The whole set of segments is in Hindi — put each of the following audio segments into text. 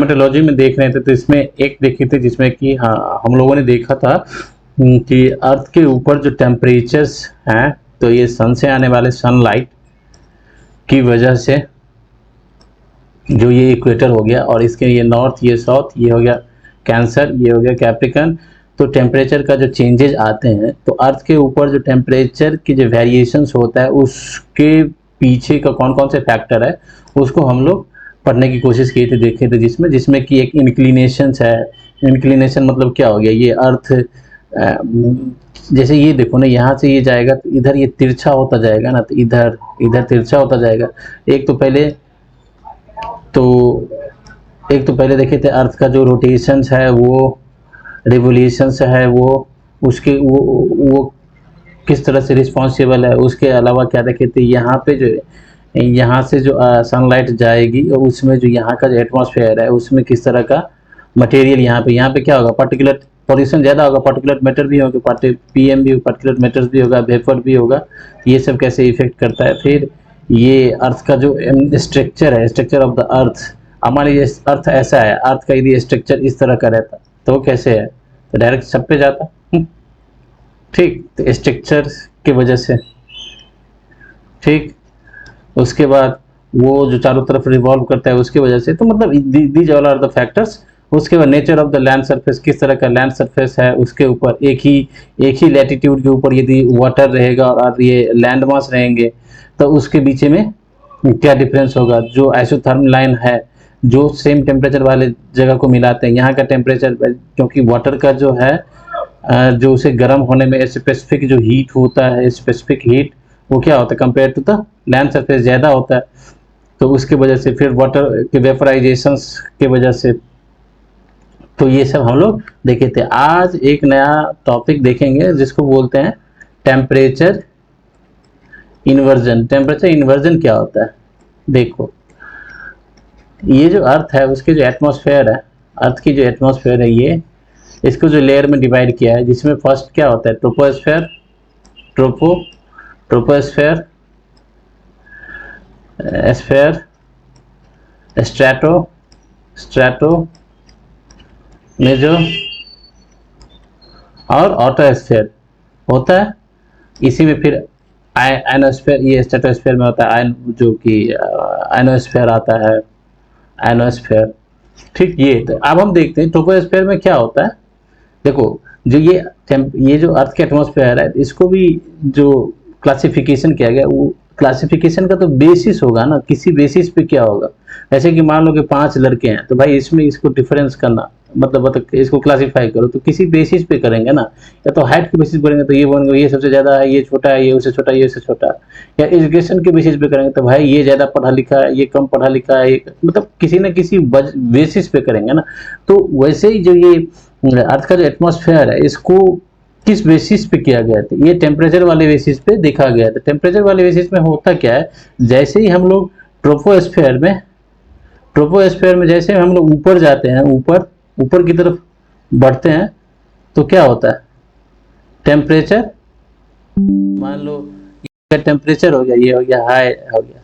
क्लाइमेटोलॉजी में देख रहे थे तो इसमें एक देखे थे जिसमें कि हाँ हम लोगों ने देखा था कि अर्थ के ऊपर जो टेम्परेचर्स हैं तो ये सन से आने वाले सनलाइट की वजह से जो ये इक्वेटर हो गया और इसके ये नॉर्थ ये साउथ ये हो गया कैंसर ये हो गया कैप्रिकन, तो टेम्परेचर का जो चेंजेस आते हैं तो अर्थ के ऊपर जो टेम्परेचर की जो वेरिएशंस होता है उसके पीछे का कौन कौन से फैक्टर है उसको हम लोग पढ़ने की कोशिश की थी, देखे थे जिसमें कि एक इंक्लिनेशन है। इंक्लिनेशन मतलब क्या हो गया, ये अर्थ जैसे ये देखो ना, यहाँ से ये जाएगा तो इधर ये तिरछा होता जाएगा ना, तो इधर इधर तिरछा होता जाएगा। एक तो पहले देखे थे अर्थ का जो रोटेशंस है वो रिवोल्यूशंस है वो उसके वो किस तरह से रिस्पॉन्सिबल है। उसके अलावा क्या देखे थे, यहाँ पे जो यहाँ से जो सनलाइट जाएगी और उसमें जो यहाँ का जो एटमॉस्फेयर है उसमें किस तरह का मटेरियल यहाँ पे क्या होगा, पर्टिकुलर पॉल्यूशन ज़्यादा होगा, पर्टिकुलर मैटर भी होगा, पीएम भी पर्टिकुलर मैटर्स भी होगा, वेपर भी होगा, ये सब कैसे इफेक्ट करता है। फिर ये अर्थ का जो स्ट्रक्चर है, स्ट्रक्चर ऑफ द अर्थ, हमारे ये अर्थ ऐसा है, अर्थ का यदि स्ट्रक्चर इस तरह का रहता तो वो कैसे है, तो डायरेक्ट सब पे जाता। ठीक, तो स्ट्रक्चर की वजह से, ठीक, उसके बाद वो जो चारों तरफ रिवॉल्व करता है उसकी वजह से, तो मतलब these all are the factors. उसके बाद nature of the land surface, किस तरह का लैंड सरफेस है, उसके ऊपर एक ही लैटिट्यूड के ऊपर यदि वाटर रहेगा और ये लैंड मास रहेंगे तो उसके बीच में क्या डिफरेंस होगा। जो आइसोथर्म लाइन है जो सेम टेम्परेचर वाले जगह को मिलाते हैं, यहाँ का टेम्परेचर क्योंकि वाटर का जो है जो उसे गर्म होने में स्पेसिफिक जो हीट होता है, स्पेसिफिक हीट वो क्या होता है compare to the land surface ज़्यादा होता है, तो उसकी वजह से फिर वाटर के वेपराइजेशंस की वजह से, तो ये सब हम लोग देखे थे। आज एक नया टॉपिक देखेंगे जिसको बोलते हैं टेम्परेचर इन्वर्जन। टेम्परेचर इन्वर्जन क्या होता है, देखो ये जो अर्थ है उसके जो एटमॉस्फेयर है, अर्थ की जो एटमॉस्फेयर है ये इसको जो लेयर में डिवाइड किया है, जिसमें फर्स्ट क्या होता है ट्रोपोस्फेयर, ट्रोपोस्फेयर, स्फेयर, स्ट्रैटो, मेजो और ऑटोस्फेयर होता है। इसी में फिर आयनोस्फेयर, ये स्ट्रेटोस्फेयर में होता है, आयन जो कि आयनोस्फेयर आता है, आयनोस्फेयर। ठीक, ये तो अब हम देखते हैं ट्रोपोस्फेयर में क्या होता है। देखो जो ये जो अर्थ के एटमॉस्फेयर है इसको भी जो क्लासिफिकेशन किया गया, वो क्लासिफिकेशन का तो बेसिस होगा ना, किसी बेसिस पे क्या होगा। ऐसे कि मान लो कि 5 लड़के हैं तो भाई इसमें इसको डिफरेंस करना मतलब इसको क्लासिफाई करो तो किसी बेसिस पे करेंगे ना, या तो हाइट के बेसिस पे करेंगे तो ये बोलेंगे ये सबसे ज़्यादा है, ये छोटा है, ये उससे छोटा है, ये उससे छोटा है। या एजुकेशन के बेसिस पे करेंगे तो भाई ये ज़्यादा पढ़ा लिखा है, ये कम पढ़ा लिखा है, मतलब किसी न किसी बेसिस पे करेंगे ना। तो वैसे ही जो ये अर्थ का जो एटमॉस्फेयर है इसको किस बेसिस पे किया गया था, ये टेम्परेचर वाले बेसिस पे देखा गया था। टेम्परेचर वाले बेसिस में होता क्या है, जैसे ही हम लोग ट्रोपोस्फेयर में जैसे हम लोग ऊपर जाते हैं, ऊपर की तरफ बढ़ते हैं तो क्या होता है टेम्परेचर, मान लो ये टेम्परेचर हो गया, ये हो गया हाई हो गया,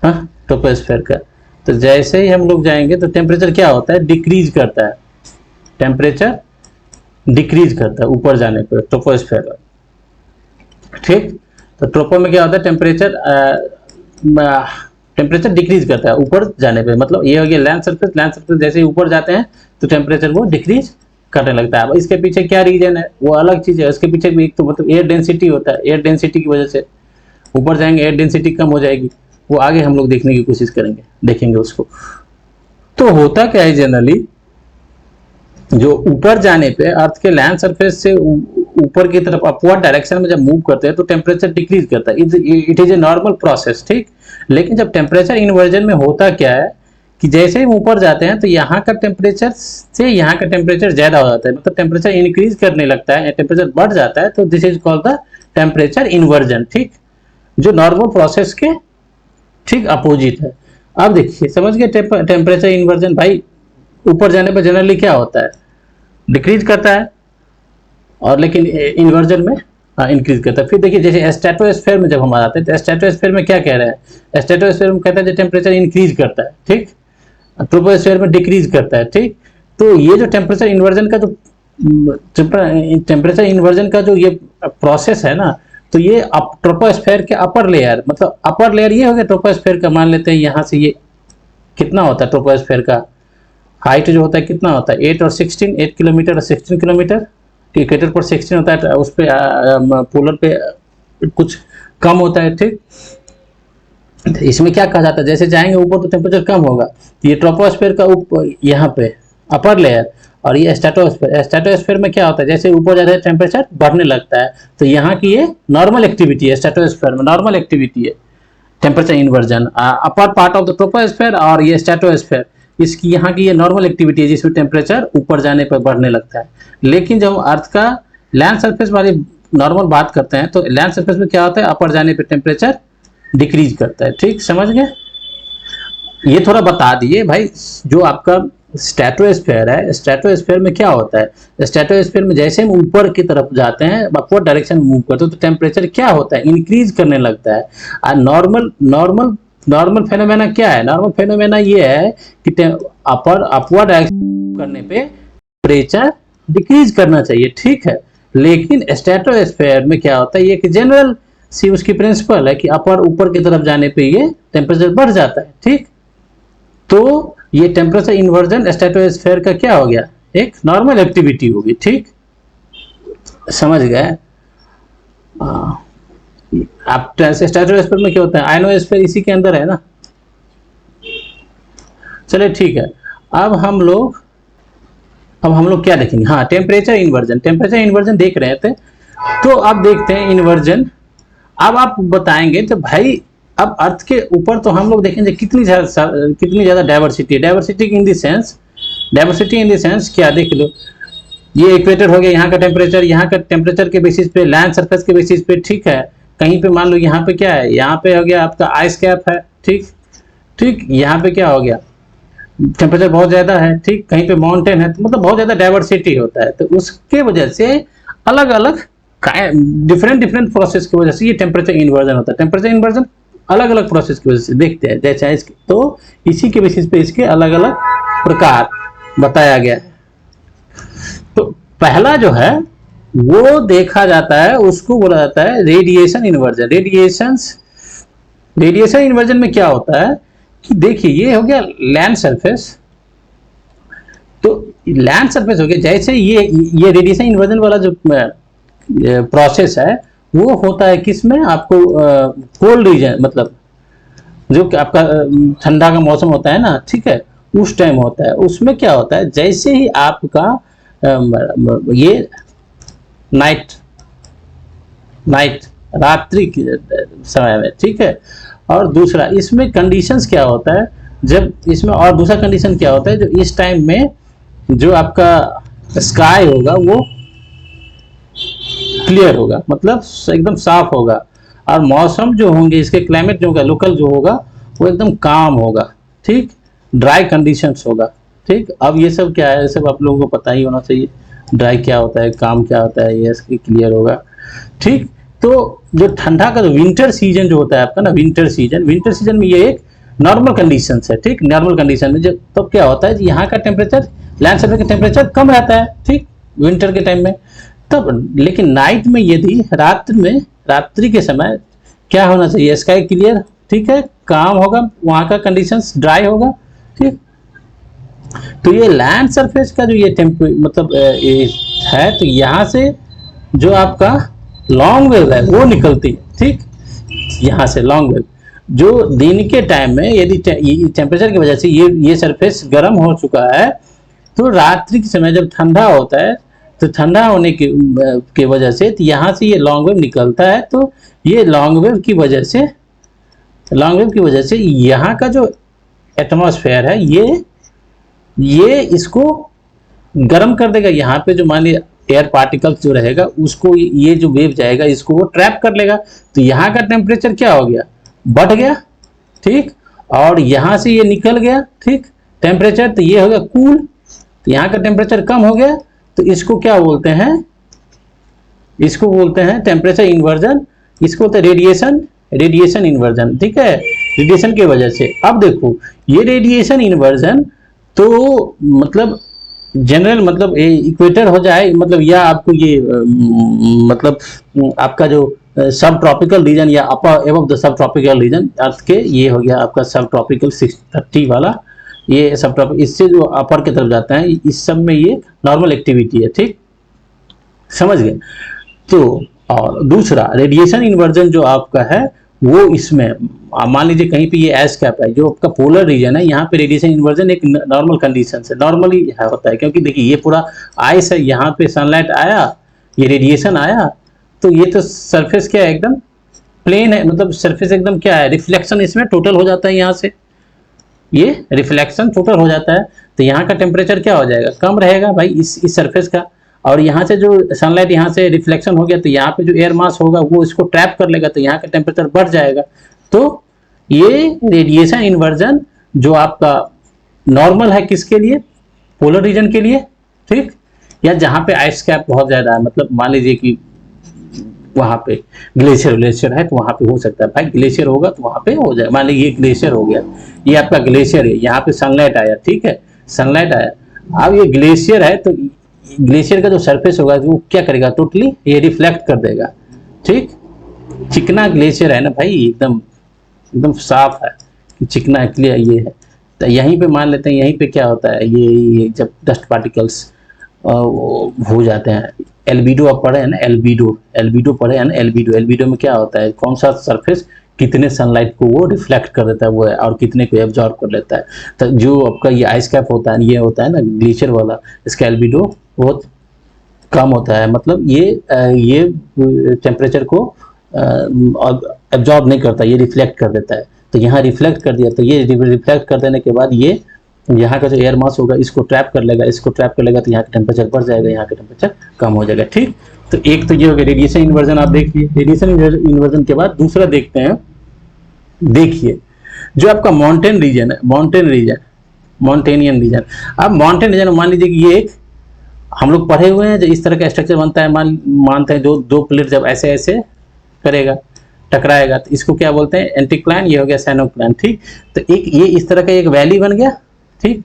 हाँ ट्रोपोस्फेयर का। तो जैसे ही हम लोग जाएंगे तो टेम्परेचर क्या होता है डिक्रीज करता है, टेम्परेचर डिक्रीज करता है ऊपर जाने पर ट्रोपोस्फेयर। ठीक, तो ट्रोपो में क्या होता है टेम्परेचर डिक्रीज करता है ऊपर जाने पे, मतलब ये हो गया लैंड सरफेस जैसे ही ऊपर जाते हैं तो टेम्परेचर वो डिक्रीज करने लगता है। अब इसके पीछे क्या रीजन है वो अलग चीज है, इसके पीछे भी एक तो मतलब एयर डेंसिटी होता है, एयर डेंसिटी की वजह से ऊपर जाएंगे एयर डेंसिटी कम हो जाएगी, वो आगे हम लोग देखने की कोशिश करेंगे, देखेंगे उसको। तो होता क्या है जनरली, जो ऊपर जाने पे अर्थ के लैंड सरफेस से ऊपर की तरफ अपवर्ड डायरेक्शन में जब मूव करते हैं तो टेम्परेचर डिक्रीज करता है, it is a normal process. ठीक, लेकिन जब टेम्परेचर इन्वर्जन में होता क्या है कि जैसे ही ऊपर जाते हैं तो यहाँ का टेम्परेचर से यहाँ का टेम्परेचर ज्यादा हो जाता है, मतलब टेम्परेचर इंक्रीज करने लगता है, टेम्परेचर बढ़ जाता है, तो this is called the temperature inversion. ठीक, जो नॉर्मल प्रोसेस के ठीक अपोजिट है। अब देखिए समझ गए टेम्परेचर इन्वर्जन, भाई ऊपर जाने पर जनरली क्या होता है डिक्रीज करता है, और लेकिन इन्वर्जन में इंक्रीज करता है। फिर देखिए जैसे स्ट्रेटोस्फेयर में जब हम आते हैं तो स्ट्रेटोस्फेयर में क्या कह रहे हैं, स्ट्रेटोस्फेयर में कहता है जो टेम्परेचर इंक्रीज करता है। ठीक, ट्रोपोस्फेयर में डिक्रीज करता है, ठीक। तो ये जो टेम्परेचर इन्वर्जन का जो टेम्परेचर इन्वर्जन का जो ये प्रोसेस है ना, तो ये ट्रोपोस्फेयर के अपर लेयर, मतलब अपर लेयर ये हो गया ट्रोपोस्फेयर का। मान लेते हैं यहाँ से ये कितना होता है ट्रोपोस्फेयर का हाइट जो होता है कितना होता है 8 और 16, 8 किलोमीटर और 16 किलोमीटर। इक्वेटर पर 16 होता है, उस पे पोलर पे कुछ कम होता है, ठीक। इसमें क्या कहा जाता है, जैसे जाएंगे ऊपर तो टेम्परेचर कम होगा। ये ट्रोपोस्फेयर का ऊपर यहाँ पे अपर लेयर, और ये स्ट्रेटोस्फेयर। स्ट्रेटोस्फेयर में क्या होता है, जैसे ऊपर जाता है टेम्परेचर बढ़ने लगता है। तो यहाँ की ये नॉर्मल एक्टिविटी है, स्ट्रेटोस्फेयर में नॉर्मल एक्टिविटी है temperature inversion. Upper part of the troposphere और ये स्ट्रेटोस्फेयर, इसकी यहाँ की ये नॉर्मल एक्टिविटी है जिसमें टेम्परेचर ऊपर जाने पर बढ़ने लगता है। लेकिन जब हम अर्थ का लैंड सरफेस वाली नॉर्मल बात करते हैं, तो लैंड सरफेस में क्या होता है, अपर जाने पर टेम्परेचर डिक्रीज करता है, ठीक। समझ गए? ये थोड़ा बता दिए भाई। जो आपका स्ट्रेटोस्फेयर है, स्ट्रेटोस्फेयर में क्या होता है, स्ट्रेटोस्फेयर में जैसे हम ऊपर की तरफ जाते हैं, अपवर्ड डायरेक्शन में मूव करते हैं, तो टेम्परेचर क्या होता है, इंक्रीज करने लगता है। और नॉर्मल फेनोमेना क्या है, नॉर्मल फेनोमेना ये है कि अपवर्ड डायरेक्शन करने पे टेम्परेचर डिक्रीज करना चाहिए, ठीक है। लेकिन स्ट्रेटोस्फेयर में क्या होता है, ये कि जनरल सी उसकी प्रिंसिपल है कि ऊपर की तरफ जाने पे ये टेम्परेचर बढ़ जाता है, ठीक। तो ये टेम्परेचर इन्वर्जन स्ट्रेटोस्फेयर का क्या हो गया, एक नॉर्मल एक्टिविटी होगी, ठीक। समझ गए? आप स्ट्रेटोस्फेयर में क्या होता है, आयनोस्फेयर इसी के अंदर है ना। चलिए ठीक है। अब हम लोग क्या देखेंगे, हाँ टेम्परेचर इन्वर्जन देख रहे थे। तो अब देखते हैं इन्वर्जन। अब आप बताएंगे तो भाई अब अर्थ के ऊपर तो हम लोग देखेंगे कितनी ज्यादा डाइवर्सिटी है। डाइवर्सिटी इन द सेंस क्या, देख लो ये इक्वेटर हो गया, यहाँ का टेम्परेचर के बेसिस पे, लैंड सरफेस के बेसिस पे, ठीक है। कहीं पे मान लो यहाँ पे क्या है, यहाँ पे हो गया आपका आइस कैप है, ठीक। यहाँ पे क्या हो गया, टेम्परेचर बहुत ज्यादा है, ठीक। कहीं पे माउंटेन है, तो मतलब बहुत ज्यादा डाइवर्सिटी होता है। तो उसके वजह से अलग अलग डिफरेंट प्रोसेस की वजह से ये टेम्परेचर इन्वर्जन होता है। टेम्परेचर इन्वर्जन अलग अलग प्रोसेस की वजह से देखते हैं, जैसे इसके, तो इसी के बेसिस पे इसके अलग अलग प्रकार बताया गया है। तो पहला जो है वो देखा जाता है, उसको बोला जाता है रेडिएशन इन्वर्जन। रेडिएशन इन्वर्जन में क्या होता है कि देखिए ये हो गया लैंड सरफेस। तो लैंड सरफेस हो गया, जैसे ये रेडिएशन इन्वर्जन वाला जो प्रोसेस है वो होता है किसमें, आपको कोल्ड रीजन, मतलब जो आपका ठंडा का मौसम होता है ना, ठीक है, उस टाइम होता है। उसमें क्या होता है, जैसे ही आपका ये नाइट रात्रि के समय में, ठीक है। और दूसरा इसमें कंडीशंस क्या होता है, जब इसमें, और दूसरा कंडीशन क्या होता है, जो इस टाइम में जो आपका स्काई होगा वो क्लियर होगा, मतलब एकदम साफ होगा। और मौसम जो होंगे, इसके क्लाइमेट जो होगा, लोकल जो होगा, वो एकदम काम होगा, ठीक। ड्राई कंडीशंस होगा, ठीक। अब ये सब क्या है, ये सब आप लोगों को पता ही होना चाहिए, ड्राई क्या होता है, काम क्या होता है, ये इसकी क्लियर होगा, ठीक। तो जो ठंडा का जो विंटर सीजन जो होता है आपका ना, विंटर सीजन में ये एक नॉर्मल कंडीशन है, ठीक। नॉर्मल कंडीशन में जब तब क्या होता है, यहाँ का टेम्परेचर, लैंड सरफेस का टेम्परेचर कम रहता है, ठीक, विंटर के टाइम में तब। लेकिन नाइट में, यदि रात्रि के समय क्या होना चाहिए, स्काई क्लियर, ठीक है, काम होगा, वहां का कंडीशंस ड्राई होगा, ठीक। तो ये लैंड सरफेस का जो ये मतलब ये है, तो यहाँ से जो आपका लॉन्ग वेव है वो निकलती है, ठीक। यहाँ से लॉन्ग वेव जो दिन के टाइम में, यदि टेम्परेचर की वजह से ये सरफेस गर्म हो चुका है, तो रात्रि के समय जब ठंडा होता है, तो ठंडा होने की वजह से तो यहाँ से ये लॉन्ग वेव निकलता है। तो ये लॉन्ग वेव की वजह से यहाँ का जो एटमॉस्फेयर है ये इसको गर्म कर देगा। यहाँ पे जो मान लीजिए एयर पार्टिकल्स जो रहेगा, उसको ये जो वेव जाएगा, इसको वो ट्रैप कर लेगा। तो यहाँ का टेम्परेचर क्या हो गया, बढ़ गया, ठीक। और यहाँ से ये निकल गया, ठीक, टेम्परेचर, तो ये हो गया कूल। तो यहाँ का टेम्परेचर कम हो गया, तो इसको क्या बोलते हैं, टेम्परेचर इन्वर्जन, इसको बोलते हैं रेडिएशन रेडिएशन इन्वर्जन, ठीक है, रेडिएशन की वजह से। अब देखो ये रेडिएशन इन्वर्जन तो मतलब जनरल मतलब इक्वेटर हो जाए मतलब, या आपको ये मतलब आपका जो सब ट्रॉपिकल रीजन या upper above the subtropical region earth के, ये हो गया आपका सब ट्रॉपिकल 630 वाला, ये सब ट्रॉपिक, इससे जो अपर की तरफ जाता है इस सब में ये नॉर्मल एक्टिविटी है, ठीक, समझ गए। तो और दूसरा रेडिएशन इन्वर्जन जो आपका है वो इसमें मान लीजिए कहीं पे ये एस कैप है जो आपका पोलर रीजन है, यहाँ पे रेडिएशन इन्वर्जन एक नॉर्मल कंडीशन से नॉर्मली होता है, क्योंकि देखिए ये पूरा आइस है, यहाँ पे सनलाइट आया, ये रेडिएशन आया, तो ये तो सरफेस क्या है एकदम प्लेन है, मतलब सरफेस एकदम क्या है, रिफ्लेक्शन इसमें टोटल हो जाता है, यहाँ से ये रिफ्लेक्शन टोटल हो जाता है, तो यहाँ का टेम्परेचर क्या हो जाएगा, कम रहेगा भाई इस सरफेस का, और यहाँ से जो सनलाइट यहाँ से रिफ्लेक्शन हो गया तो यहाँ पे जो एयर मास होगा वो इसको ट्रैप कर लेगा, तो यहाँ का टेम्परेचर बढ़ जाएगा। तो ये रेडिएशन इन्वर्जन जो आपका नॉर्मल है किसके लिए, पोलर रीजन के लिए, ठीक, या जहाँ पे आइस कैप बहुत ज्यादा है, मतलब मान लीजिए कि वहां पे ग्लेशियर है तो वहां पे हो सकता है, भाई ग्लेशियर होगा तो वहां पे हो जाए, मान लीजिए ये ग्लेशियर हो गया, ये आपका ग्लेशियर है, यहाँ पे सनलाइट आया, ठीक है, सनलाइट आया, अब ये ग्लेशियर है तो ग्लेशियर का जो सरफेस होगा वो क्या करेगा, टोटली ये रिफ्लेक्ट कर देगा, ठीक, चिकना ग्लेशियर है ना भाई, एकदम एकदम साफ है, चिकना क्लियर ये है, तो यहीं पे मान लेते हैं, यहीं पे क्या होता है, ये जब डस्ट पार्टिकल्स हो जाते हैं, एल्बिडो आप पढ़े हैं ना, एल्बिडो पढ़े हैं ना, एल्बिडो में क्या होता है, कौन सा सरफेस कितने सनलाइट को वो रिफ्लेक्ट कर देता है वो है, और कितने को एब्जॉर्ब कर लेता है, तो जो आपका ये आइस कैप होता है, ये होता है ना ग्लेशियर वाला, इसका एल्बिडो बहुत कम होता है, मतलब ये टेम्परेचर को एब्जॉर्ब नहीं करता, ये रिफ्लेक्ट कर देता है, तो यहाँ रिफ्लेक्ट कर दिया, तो ये रिफ्लेक्ट कर देने के बाद ये यहाँ का जो एयर मास होगा इसको ट्रैप कर लेगा, तो यहाँ का टेम्परेचर बढ़ जाएगा, यहाँ का टेम्परेचर कम हो जाएगा, ठीक। तो एक तो ये हो गया रेडिएशन इन्वर्जन, आप देखिए रेडिएशन इन्वर्जन के बाद दूसरा देखते हैं, देखिए जो आपका माउंटेन रीजन है, माउंटेनियन रीजन, अब माउंटेन रीजन मान लीजिए कि ये एक हम लोग पढ़े हुए हैं जो इस तरह का स्ट्रक्चर बनता है, मानते हैं दो प्लेट जब ऐसे ऐसे करेगा टकराएगा तो इसको क्या बोलते हैं, एंटीक्लाइन, ये हो गया साइनोक्लाइन, ठीक। तो एक ये इस तरह का एक वैली बन गया, ठीक।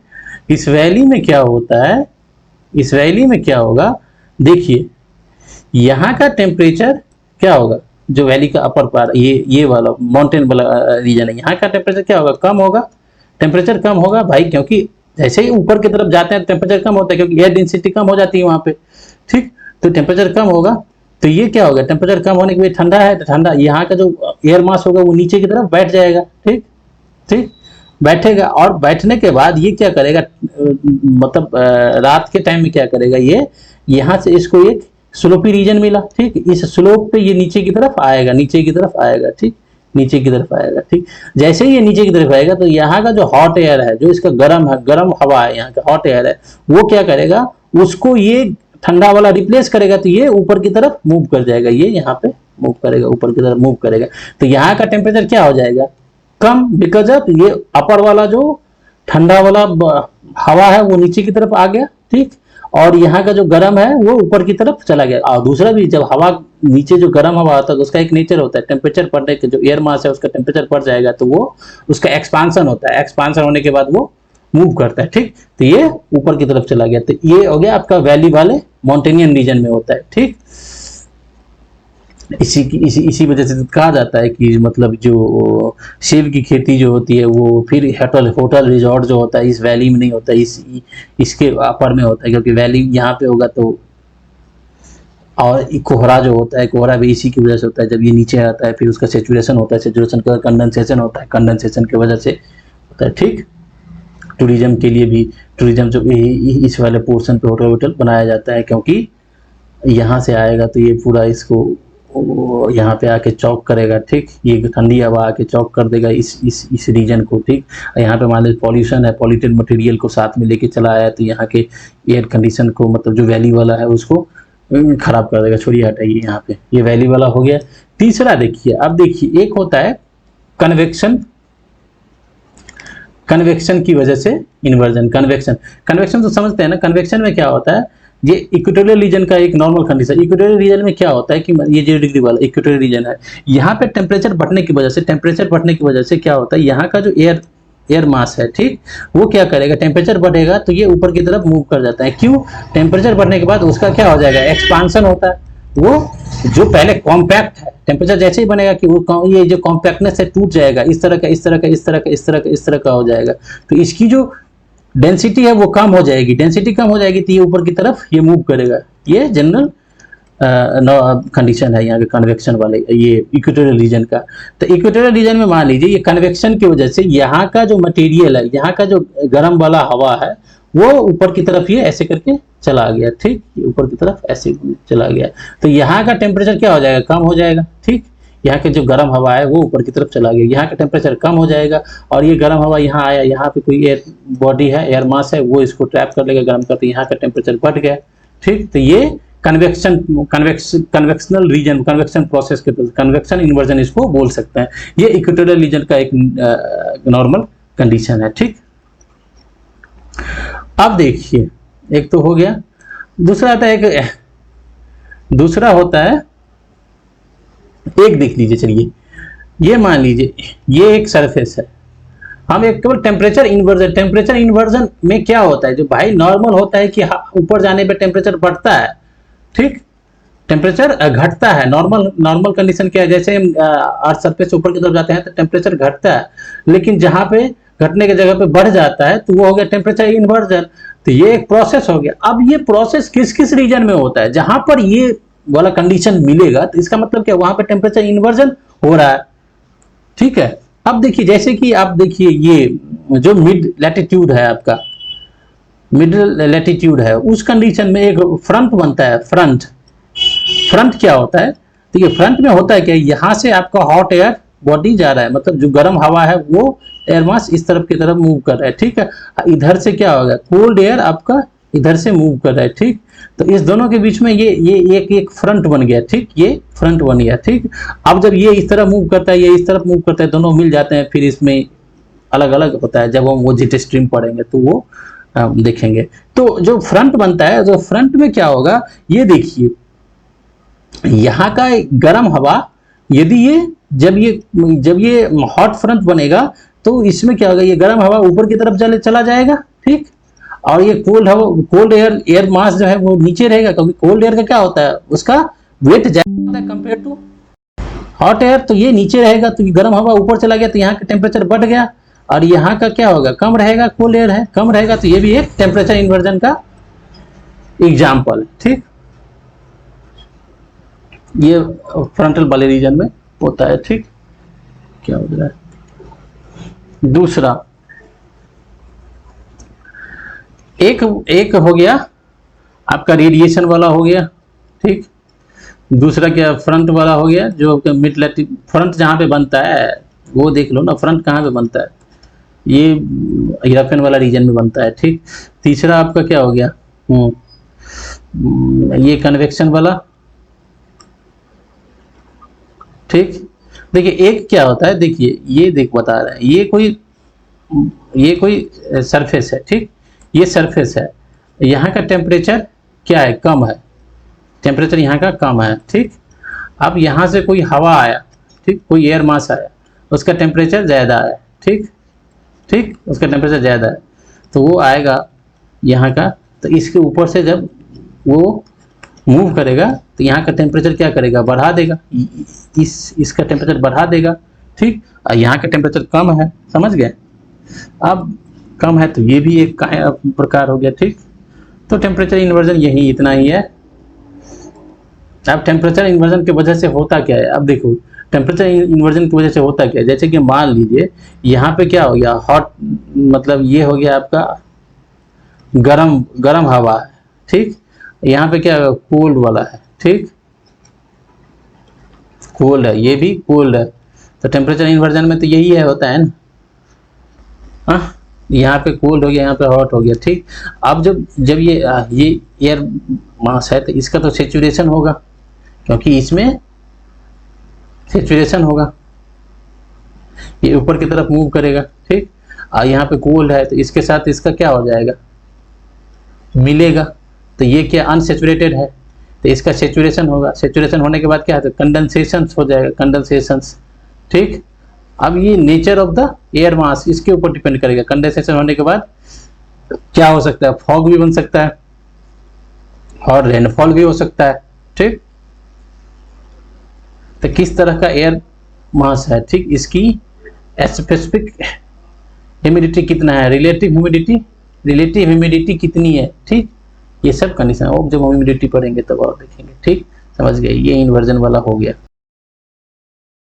इस वैली में क्या होता है, इस वैली में क्या होगा, देखिए यहाँ का टेम्परेचर क्या होगा, जो वैली का अपर पार्ट ये वाला माउंटेन वाला रीजन है, यहाँ का टेम्परेचर क्या होगा, कम होगा, टेम्परेचर कम होगा भाई, क्योंकि जैसे ही ऊपर की तरफ जाते हैं टेम्परेचर कम होता है, क्योंकि एयर डेंसिटी कम हो जाती है वहां पे, ठीक, तो टेम्परेचर कम होगा, तो ये क्या होगा, टेम्परेचर कम होने के बाद ठंडा है, तो ठंडा यहाँ का जो एयर मास होगा वो नीचे की तरफ बैठ जाएगा, ठीक, बैठेगा, और बैठने के बाद ये क्या करेगा, मतलब रात के टाइम में क्या करेगा, ये यहाँ से इसको एक स्लोपी रीजन मिला, ठीक, इस स्लोप पे ये नीचे की तरफ आएगा, ठीक, नीचे की तरफ आएगा, ठीक। जैसे ही ये नीचे की तरफ आएगा तो यहाँ का जो हॉट एयर है, जो इसका गर्म हवा है, यहाँ का हॉट एयर है, वो क्या करेगा, उसको ये ठंडा वाला रिप्लेस करेगा, तो ये ऊपर की तरफ मूव कर जाएगा, ये यहाँ पे मूव करेगा, ऊपर की तरफ मूव करेगा, तो यहाँ का टेम्परेचर क्या हो जाएगा, कम, बिकॉज ऑफ ये अपर वाला जो ठंडा वाला हवा है वो नीचे की तरफ आ गया, ठीक, और यहाँ का जो गर्म है वो ऊपर की तरफ चला गया। और दूसरा भी, जब हवा नीचे जो गर्म हवा आता है तो उसका एक नेचर होता है, टेम्परेचर बढ़ने के जो एयर मास है उसका टेम्परेचर बढ़ जाएगा तो वो उसका एक्सपांसन होता है, एक्सपांसन होने के बाद वो मूव करता है, ठीक, तो ये ऊपर की तरफ चला गया, तो ये हो गया आपका वैली वाले माउंटेनियन रीजन में होता है, ठीक। इसी वजह से कहा जाता है कि मतलब जो सेब की खेती जो होती है वो फिर होटल रिजॉर्ट जो होता है इस वैली में नहीं होता, इसके अपर में होता है, क्योंकि वैली यहाँ पे होगा तो, और कोहरा जो होता है, कोहरा भी इसी की वजह से होता है, जब ये नीचे आता है फिर उसका सेचुरेशन होता है, सेचुरेशन का कंडेंसेशन होता है, कंडेंसेशन की वजह से होता है, ठीक। टूरिज्म के लिए भी, टूरिज्म जो इस वाले पोर्शन पे होटल बनाया जाता है, क्योंकि यहाँ से आएगा तो ये पूरा इसको यहाँ पे आके चौक करेगा, ठीक, ये ठंडी हवा आके चौक कर देगा इस रीजन को, ठीक। यहाँ पे मान लीजिए पॉल्यूशन है, पॉल्यूटेड मटेरियल को साथ में लेके चला आया तो यहाँ के एयर कंडीशन को, मतलब जो वैली वाला है उसको खराब कर देगा, छोड़िए हटाइए, यहाँ पे ये वैली वाला हो गया। तीसरा देखिए, अब देखिए एक होता है कन्वेक्शन की वजह से इन्वर्जन, कन्वेक्शन तो समझते हैं ना, कन्वेक्शन में क्या होता है, ये इक्वेटोरियल रीजन का एक नॉर्मल कंडीशन। इक्वेटोरियल रीजन में क्या होता है कि ये 0 डिग्री वाला इक्वेटोरियल रीजन है, यहाँ पे टेम्परेचर बढ़ने की वजह से क्या होता है, यहाँ का जो एयर मास है, ठीक, वो क्या करेगा, टेम्परेचर बढ़ेगा तो ये ऊपर की तरफ मूव कर जाता है। क्यों? टेम्परेचर बढ़ने के बाद उसका क्या हो जाएगा, एक्सपांशन होता है। वो जो पहले कॉम्पैक्ट है, टेम्परेचर जैसे ही बनेगा कि वो ये जो कॉम्पैक्टनेस है टूट जाएगा, इस तरह का हो जाएगा। तो इसकी जो डेंसिटी है वो कम हो जाएगी, डेंसिटी कम हो जाएगी तो ये ऊपर की तरफ ये मूव करेगा। ये जनरल कंडीशन है यहाँ के कन्वेक्शन वाले, ये इक्वेटोरियल रीजन का। तो इक्वेटोरियल रीजन में मान लीजिए ये कन्वेक्शन की वजह से यहाँ का जो मटेरियल है, यहाँ का जो गर्म वाला हवा है, वो ऊपर की तरफ ये ऐसे करके चला गया, ठीक, ऊपर की तरफ ऐसे चला गया। तो यहाँ का टेम्परेचर क्या हो जाएगा, कम हो जाएगा, ठीक। यहाँ के जो गर्म हवा है वो ऊपर की तरफ चला गया, यहाँ का टेम्परेचर कम हो जाएगा, और ये गर्म हवा यहाँ आया, यहाँ पे कोई एयर बॉडी है, एयर मास है, वो इसको ट्रैप कर लेगा, गर्म करके यहाँ का टेम्परेचर बढ़ गया, ठीक। तो ये कन्वेक्शनल रीजन, कन्वेक्शन प्रोसेस के कन्वेक्शन इन्वर्जन इसको बोल सकते हैं। ये इक्वेटोरियल रीजन का एक नॉर्मल कंडीशन है, ठीक। अब देखिए, एक तो हो गया, दूसरा होता है एक देख लीजिए, चलिए ये मान लीजिए ये एक सरफेस है, हम एक केवल टेम्परेचर इन्वर्जन में क्या होता है, जो भाई नॉर्मल होता है कि ऊपर जाने पे टेम्परेचर बढ़ता है, ठीक, टेम्परेचर घटता है। नॉर्मल कंडीशन क्या है, जैसे हम अर्थ सरफेस से ऊपर की तरफ जाते हैं तो टेम्परेचर घटता है, लेकिन जहां पे घटने की जगह पे बढ़ जाता है तो वो हो गया टेम्परेचर इन्वर्जन। तो ये एक प्रोसेस हो गया। अब ये प्रोसेस किस किस रीजन में होता है, जहां पर ये वाला कंडीशन मिलेगा तो इसका मतलब क्या, वहां पे टेम्परेचर इन्वर्जन हो रहा है, ठीक है। अब देखिए, जैसे कि आप देखिए ये जो मिड लैटिट्यूड है, आपका मिडिल लैटिट्यूड है, उस कंडीशन में एक फ्रंट बनता है। फ्रंट क्या होता है, तो ये फ्रंट में होता है क्या, यहाँ से आपका हॉट एयर बॉडी जा रहा है, मतलब जो गर्म हवा है वो एयर मास इस तरफ की तरफ मूव कर रहा है, ठीक है। इधर से क्या होगा, कोल्ड एयर आपका इधर से मूव कर रहा है, ठीक। तो इस दोनों के बीच में ये एक फ्रंट बन गया, ठीक, ये फ्रंट बन गया, ठीक। अब जब ये इस तरफ मूव करता है, ये इस तरफ मूव करता है, दोनों मिल जाते हैं, फिर इसमें अलग अलग होता है। जब हम वो जेट स्ट्रीम पढ़ेंगे तो वो देखेंगे। तो जो फ्रंट बनता है, जो फ्रंट में क्या होगा, ये देखिए यहाँ का गर्म हवा, यदि ये जब ये हॉट फ्रंट बनेगा तो इसमें क्या होगा, ये गर्म हवा ऊपर की तरफ चला जाएगा, ठीक, और ये कोल्ड एयर मास जो है वो नीचे रहेगा, क्योंकि कोल्ड एयर का क्या होता है, उसका वेट ज्यादा होता है कंपेयर टू हॉट एयर। तो ये नीचे रहेगा, तो गर्म हवा ऊपर चला गया तो यहाँ का टेम्परेचर बढ़ गया, और यहाँ का क्या होगा, कम रहेगा, कोल्ड एयर है, कम रहेगा। तो ये भी एक टेम्परेचर इन्वर्जन का एग्जाम्पल है, ठीक। ये फ्रंटल वाले रीजन में होता है, ठीक। क्या हो रहा है, दूसरा एक हो गया आपका रेडिएशन वाला हो गया, ठीक। दूसरा क्या, फ्रंट वाला हो गया, जो मिड लैटिट्यूड फ्रंट जहाँ पे बनता है वो देख लो ना, फ्रंट कहाँ पे बनता है, ये यूरोपियन वाला रीजन में बनता है, ठीक। तीसरा आपका क्या हो गया, ये कन्वेक्शन वाला, ठीक। देखिए एक क्या होता है, देखिए ये बता रहा है, ये कोई सरफेस है, ठीक, ये सरफेस है, यहाँ का टेम्परेचर क्या है, कम है, टेम्परेचर यहाँ का कम है, ठीक। अब यहाँ से कोई हवा आया, ठीक, कोई एयर मास आया, उसका टेम्परेचर ज़्यादा है, ठीक, उसका टेम्परेचर ज़्यादा है, तो वो आएगा यहाँ का, तो इसके ऊपर से जब वो मूव करेगा तो यहाँ का टेम्परेचर क्या करेगा, बढ़ा देगा, इसका टेम्परेचर बढ़ा देगा, ठीक। और यहाँ का टेम्परेचर कम है, समझ गए। अब कम है तो ये भी एक प्रकार हो गया, ठीक। तो टेम्परेचर इन्वर्जन यही इतना ही है। अब टेम्परेचर इन्वर्जन की वजह से होता क्या है, अब देखो टेम्परेचर इन्वर्जन की वजह से होता क्या है, जैसे कि मान लीजिए यहाँ पे क्या हो गया, हॉट, मतलब ये हो गया आपका गरम हवा है, ठीक। यहाँ पे क्या कोल्ड वाला है, ठीक, कोल्ड है, ये भी कोल्ड है। तो टेम्परेचर इन्वर्जन में तो यही है, होता है ना, यहाँ पे कोल्ड हो गया, यहाँ पे हॉट हो गया, ठीक। अब जब ये एयर मास है तो इसका तो सेचुरेशन होगा, क्योंकि इसमें सेचुरेशन होगा, ये ऊपर की तरफ मूव करेगा, ठीक। और यहाँ पे कोल्ड है तो इसके साथ इसका क्या हो जाएगा, मिलेगा, तो ये क्या अनसेचुरेटेड है, तो इसका सेचुरेशन होगा, सेचुरेशन होने के बाद क्या है, कंडेंसेशन हो जाएगा, कंडेंसेशंस। ठीक, अब ये nature of the air mass इसके ऊपर डिपेंड करेगा। कंडेंसेशन होने के बाद क्या हो सकता है, फॉग भी बन सकता है और रेनफॉल भी हो सकता है। ठीक, तो किस तरह का एयर मास है, ठीक, इसकी स्पेसिफिक ह्यूमिडिटी कितना है, रिलेटिव ह्यूमिडिटी कितनी है। ठीक, ये सब कंडीशन, अब जब ह्यूमिडिटी पढ़ेंगे तब और देखेंगे। ठीक, समझ गए, ये इन्वर्जन वाला हो गया।